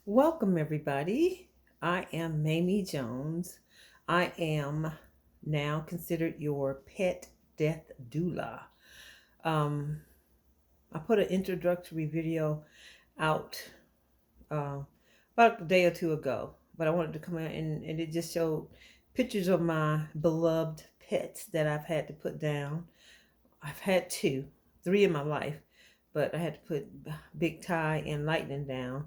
Welcome, everybody. I am Mamie Jones. I am now considered your pet death doula. Um, I put an introductory video out uh, about a day or two ago, but I wanted to come out and it just showed pictures of my beloved pets that I've had to put down. I've had three in my life, but I had to put Big Tie and Lightning down.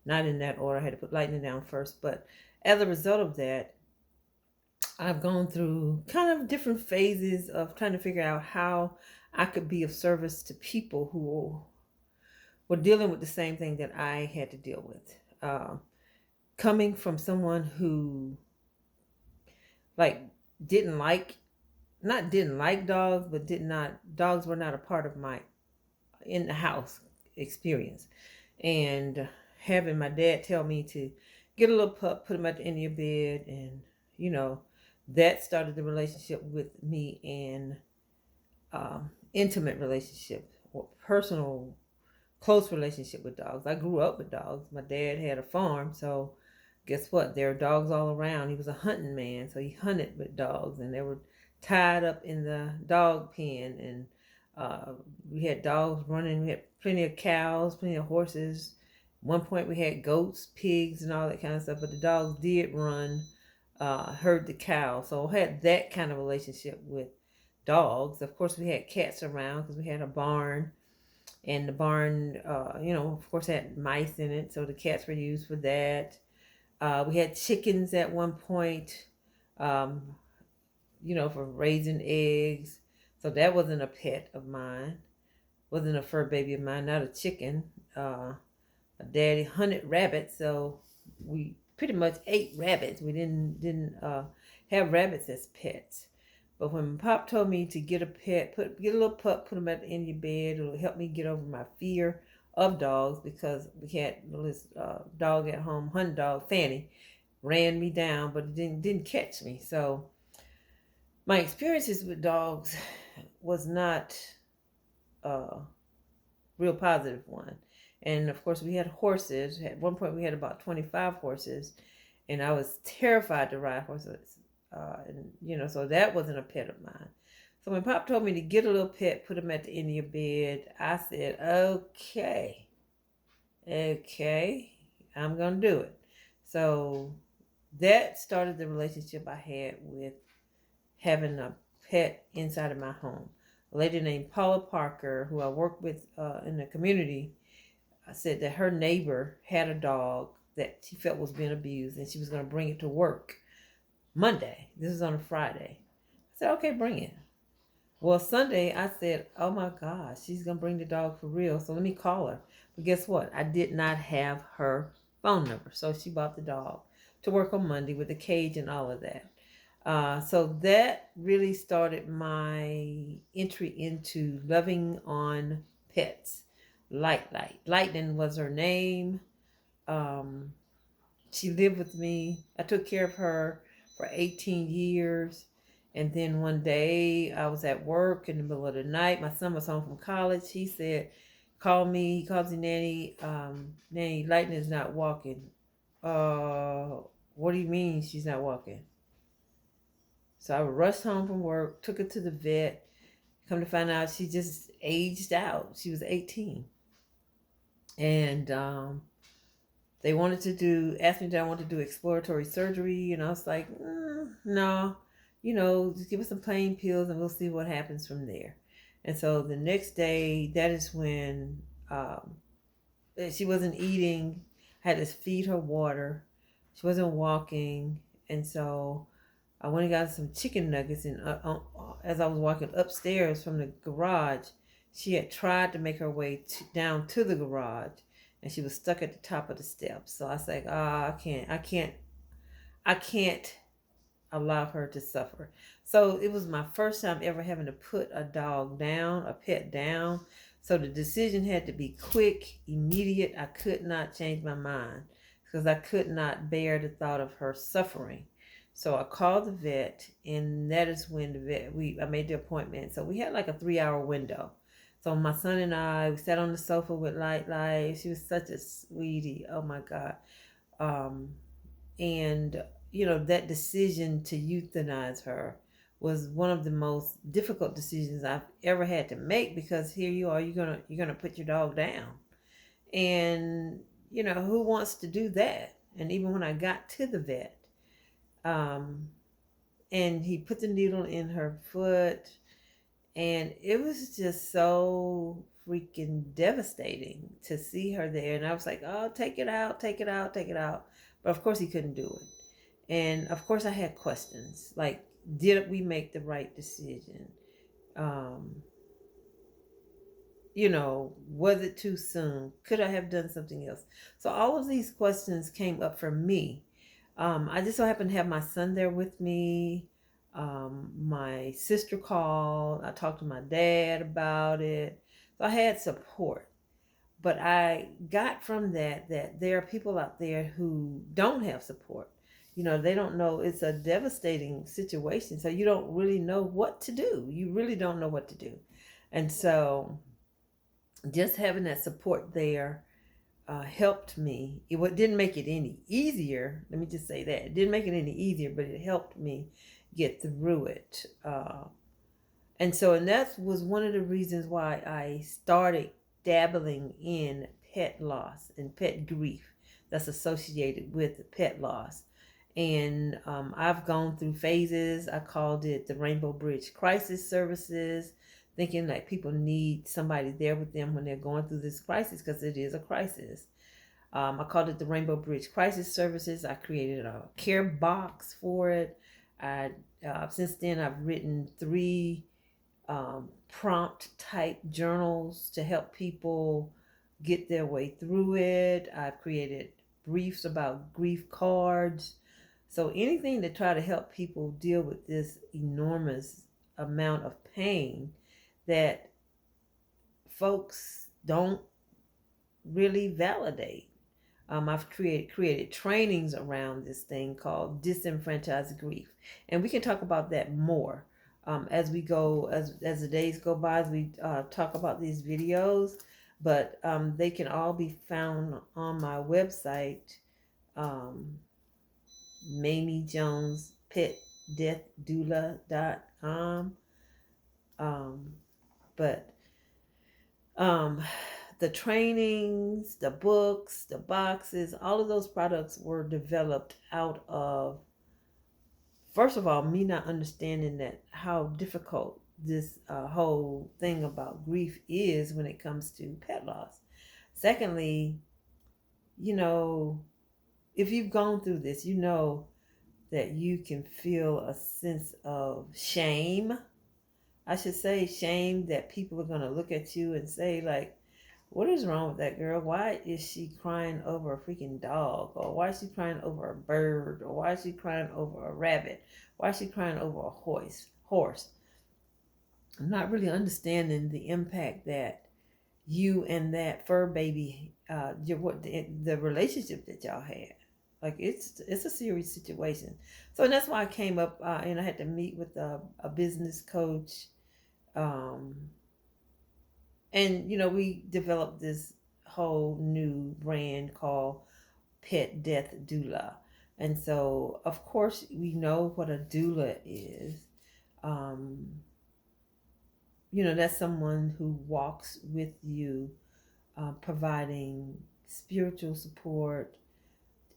Not in that order. I had to put Lightning down first. But as a result of that, I've gone through kind of different phases of trying to figure out how I could be of service to people who were dealing with the same thing that I had to deal with. Coming from someone who like didn't like not didn't like dogs, but did not dogs were not a part of my in the house experience. And having my dad tell me to get a little pup, put him at the end of your bed, and you know, that started the relationship with me and intimate relationship or personal, close relationship with dogs. I grew up with dogs. My dad had a farm, so guess what? There are dogs all around. He was a hunting man, so he hunted with dogs, and they were tied up in the dog pen. And we had dogs running. We had plenty of cows, plenty of horses. At one point, we had goats, pigs, and all that kind of stuff. But the dogs did run, herd the cows. So I had that kind of relationship with dogs. Of course, we had cats around because we had a barn, and the barn, of course, had mice in it, so the cats were used for that. We had chickens at one point, um, for raising eggs. So that wasn't a pet of mine, wasn't a fur baby of mine, not a chicken. My daddy hunted rabbits, so we pretty much ate rabbits. We didn't have rabbits as pets. But when Pop told me to get a pet, get a little pup, put him at the end of your bed, it'll help me get over my fear of dogs because we had this dog at home, hunting dog, Fanny, ran me down, but it didn't catch me. So my experiences with dogs was not a real positive one. And of course, we had horses. At one point, we had about 25 horses, and I was terrified to ride horses. So that wasn't a pet of mine. So when Pop told me to get a little pet, put him at the end of your bed, I said, okay, I'm going to do it. So that started the relationship I had with having a pet inside of my home. A lady named Paula Parker, who I worked with in the community, said that her neighbor had a dog that she felt was being abused, and she was going to bring it to work Monday. This is on a Friday. I said, okay, bring it. Well, Sunday, I said, oh my gosh, she's going to bring the dog for real. So let me call her. But guess what? I did not have her phone number. So she bought the dog to work on Monday with the cage and all of that. So that really started my entry into loving on pets. Lightning was her name. Um, she lived with me. I took care of her for 18 years. And then one day I was at work in the middle of the night. My son was home from college. He said, call me. He calls me Nanny. Nanny, Lightning is not walking. What do you mean she's not walking? So I rushed home from work, took her to the vet. Come to find out she just aged out. She was 18. And they wanted to asked me, did I want to do exploratory surgery? And I was like, no, just give us some pain pills and we'll see what happens from there. And so the next day, that is when she wasn't eating. I had to feed her water. She wasn't walking. And so I went and got some chicken nuggets. And as I was walking upstairs from the garage, she had tried to make her way down to the garage, and she was stuck at the top of the steps. So I was like, I can't allow her to suffer. So it was my first time ever having to put a dog down, a pet down. So the decision had to be quick, immediate. I could not change my mind because I could not bear the thought of her suffering. So I called the vet, and that is when I made the appointment. So we had like a 3-hour window. So my son and I, we sat on the sofa with Light. She was such a sweetie. Oh my God. Um, and that decision to euthanize her was one of the most difficult decisions I've ever had to make, because here you are, you're gonna put your dog down, and who wants to do that? And even when I got to the vet, um, and he put the needle in her foot, and it was just so freaking devastating to see her there. And I was like, oh, take it out, take it out, take it out. But of course he couldn't do it. And of course I had questions like, did we make the right decision? Um, was it too soon? Could I have done something else? So all of these questions came up for me. I just so happened to have my son there with me. My sister called. I talked to my dad about it. So I had support. But I got from that there are people out there who don't have support. They don't know. It's a devastating situation. So you don't really know what to do. You really don't know what to do. And so just having that support there helped me. It didn't make it any easier. Let me just say that. It didn't make it any easier, but it helped me get through it. And that was one of the reasons why I started dabbling in pet loss and pet grief that's associated with pet loss. And I've gone through phases. I called it the Rainbow Bridge Crisis Services, thinking like people need somebody there with them when they're going through this crisis, because it is a crisis. I called it the Rainbow Bridge Crisis Services. I created a care box for it. Since then, I've written 3 prompt type journals to help people get their way through it. I've created briefs about grief cards. So anything to try to help people deal with this enormous amount of pain that folks don't really validate. I've created trainings around this thing called disenfranchised grief, and we can talk about that more as we go, as the days go by, as we talk about these videos. But they can all be found on my website, Mamie Jones PetDeathDoula.com. But the trainings, the books, the boxes, all of those products were developed out of, first of all, me not understanding that how difficult this whole thing about grief is when it comes to pet loss. Secondly, if you've gone through this, you know that you can feel a sense of shame. I should say shame that people are going to look at you and say, like, what is wrong with that girl? Why is she crying over a freaking dog? Or why is she crying over a bird? Or why is she crying over a rabbit? Why is she crying over a horse? I'm not really understanding the impact that you and that fur baby, the relationship that y'all had. Like, it's a serious situation. So that's why I came up and I had to meet with a business coach. And we developed this whole new brand called Pet Death Doula. And so, of course, we know what a doula is. That's someone who walks with you, providing spiritual support,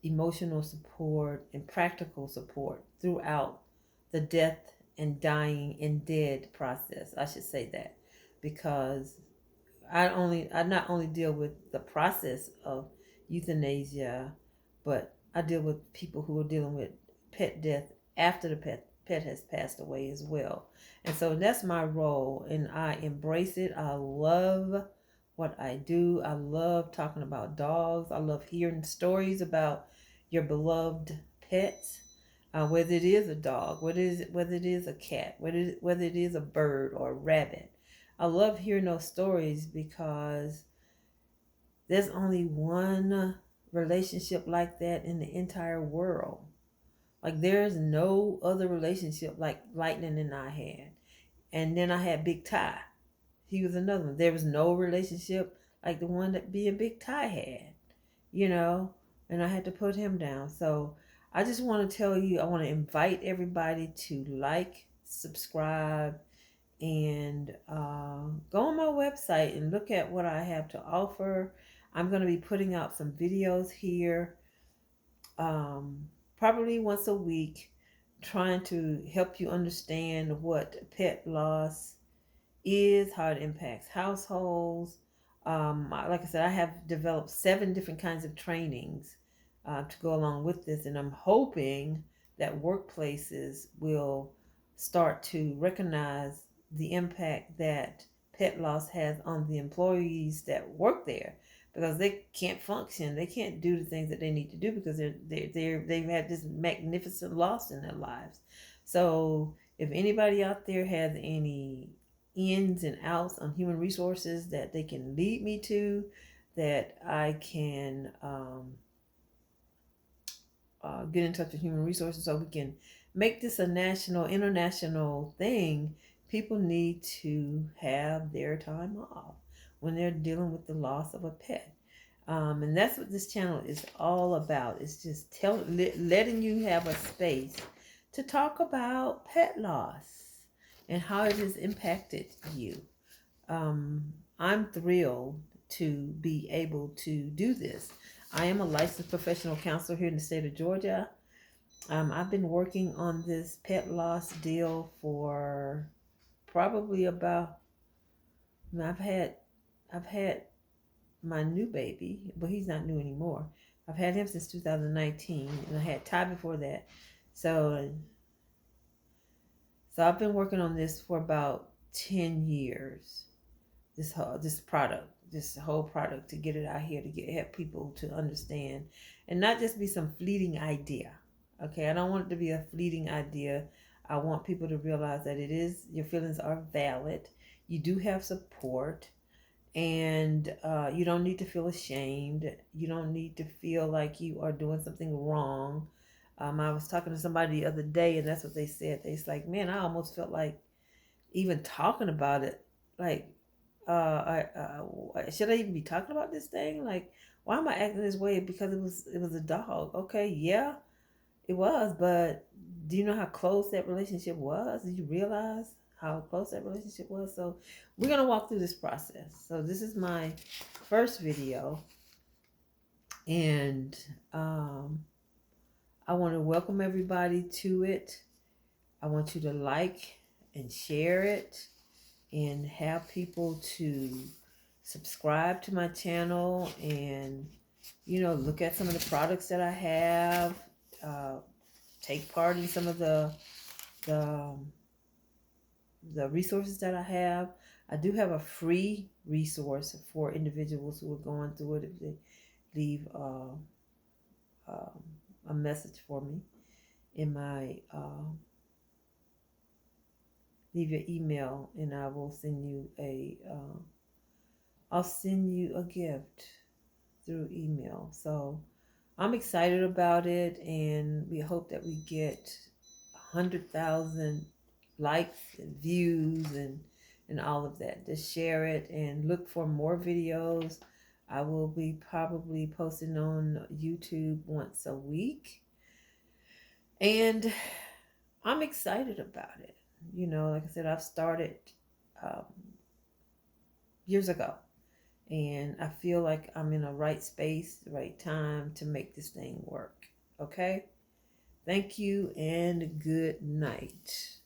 emotional support, and practical support throughout the death and dying and dead process. I should say that, because I not only deal with the process of euthanasia, but I deal with people who are dealing with pet death after the pet has passed away as well. And so that's my role, and I embrace it. I love what I do. I love talking about dogs. I love hearing stories about your beloved pets, whether it is a dog, whether it is a cat, whether it is a bird or a rabbit. I love hearing those stories, because there's only one relationship like that in the entire world. Like, there's no other relationship like Lightning and I had. And then I had Big Ty. he was another one. There was no relationship like the one that me and Big Ty had, you know, and I had to put him down. So I just want to tell you, I want to invite everybody to like, subscribe, and go on my website and look at what I have to offer. I'm going to be putting out some videos here, probably once a week, trying to help you understand what pet loss is, how it impacts households. Like I said, I have developed 7 different kinds of trainings to go along with this, and I'm hoping that workplaces will start to recognize the impact that pet loss has on the employees that work there, because they can't function, they can't do the things that they need to do because they've had this magnificent loss in their lives. So if anybody out there has any ins and outs on human resources that they can lead me to, that I can get in touch with human resources so we can make this a national, international thing. People need to have their time off when they're dealing with the loss of a pet. And that's what this channel is all about. It's just letting you have a space to talk about pet loss and how it has impacted you. I'm thrilled to be able to do this. I am a licensed professional counselor here in the state of Georgia. I've been working on this pet loss deal for probably about, I've had my new baby, but he's not new anymore. I've had him since 2019, and I had Ty before that. So I've been working on this for about 10 years. This whole product, to get it out here, to help people to understand, and not just be some fleeting idea. Okay, I don't want it to be a fleeting idea. I want people to realize that your feelings are valid. You do have support, and you don't need to feel ashamed. You don't need to feel like you are doing something wrong. I was talking to somebody the other day, and that's what they said. They's like, man, I almost felt like even talking about it, like, should I even be talking about this thing? Like, why am I acting this way? Because it was a dog. Okay, yeah, it was, but do you know how close that relationship was? Did you realize how close that relationship was? So we're gonna walk through this process. So this is my first video, and I want to welcome everybody to it. I want you to like and share it, and have people to subscribe to my channel, and look at some of the products that I have, take part in some of the resources that I have. I do have a free resource for individuals who are going through it. If they leave a message for me in my leave your email, and I will send you I'll send you a gift through email. So I'm excited about it, and we hope that we get 100,000 likes and views and all of that. Just share it and look for more videos. I will be probably posting on YouTube once a week, and I'm excited about it. Like I said, I've started years ago, and I feel like I'm in the right space, the right time to make this thing work. Okay? Thank you, and good night.